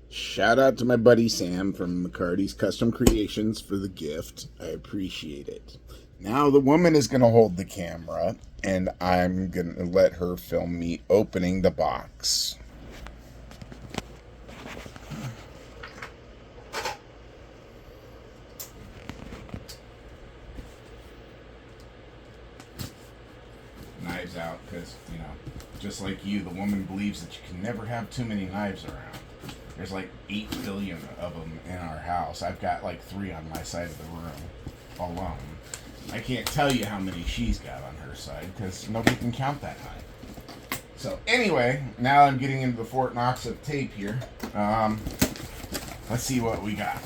Shout out to my buddy Sam from McCarty's Custom Creations for the gift. I appreciate it. Now the woman is going to hold the camera, and I'm going to let her film me opening the box. Knives out, because, you know, just like you, the woman believes that you can never have too many knives around. There's like 8 billion of them in our house. I've got like 3 on my side of the room alone. I can't tell you how many she's got on her side because nobody can count that high. So anyway, now I'm getting into the Fort Knox of tape here. Let's see what we got.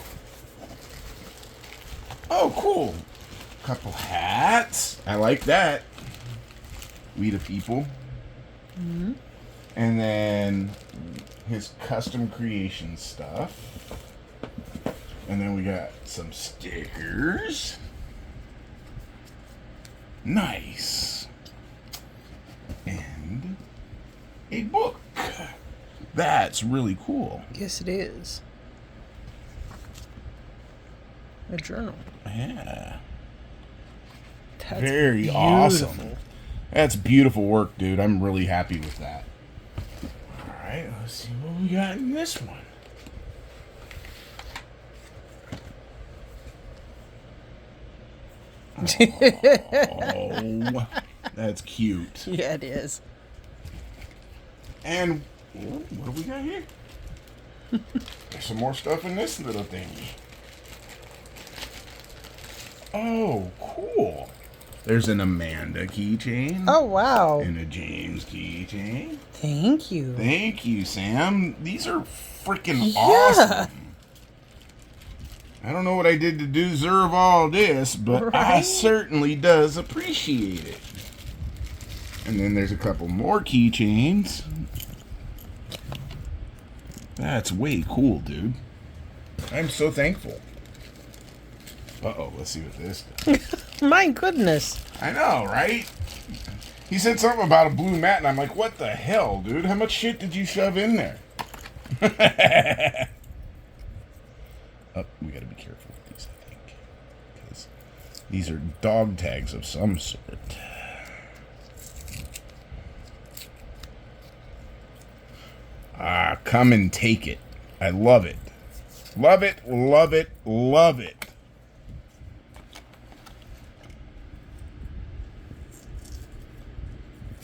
Oh, cool. Couple hats. I like that. We the people. Mm-hmm. And then his custom creation stuff. And then we got some stickers. Nice. And a book. That's really cool. Yes, it is. A journal. Yeah. That's very beautiful. Awesome. That's beautiful work, dude. I'm really happy with that. All right, let's see what we got in this one. Oh, that's cute. Yeah, it is. And what do we got here? There's some more stuff in this little thingy. Oh, cool. There's an Amanda keychain. Oh, wow. And a James keychain. Thank you. Thank you, Sam. These are freaking Yeah. awesome. I don't know what I did to deserve all this, but I Right? certainly does appreciate it. And then there's a couple more keychains. That's way cool, dude. I'm so thankful. Uh-oh, let's see what this does. My goodness. I know, right? He said something about a blue mat, and I'm like, what the hell, dude? How much shit did you shove in there? Oh, we gotta be careful with these, I think. Because these are dog tags of some sort. Ah, come and take it. I love it. Love it, love it, love it.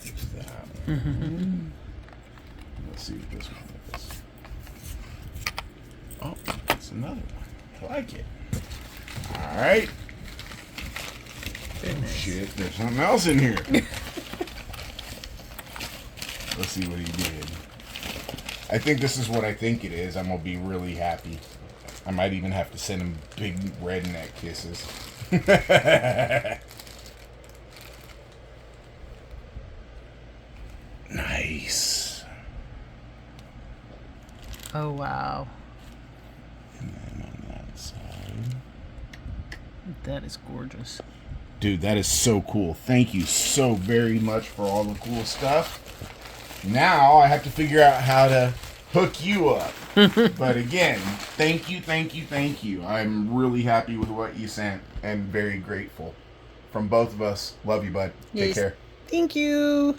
There's that one. Mm-hmm. Let's see what this one is. Oh, that's another one. I like it. Alright. Oh shit, there's something else in here. Let's see what he did. I think this is what I think it is. I'm gonna be really happy. I might even have to send him big redneck kisses. Nice. Oh, wow. And then on that side. That is gorgeous. Dude, that is so cool. Thank you so very much for all the cool stuff. Now I have to figure out how to hook you up. But again, thank you, thank you, thank you. I'm really happy with what you sent and very grateful. From both of us. Love you, bud. Take Yes. care. Thank you.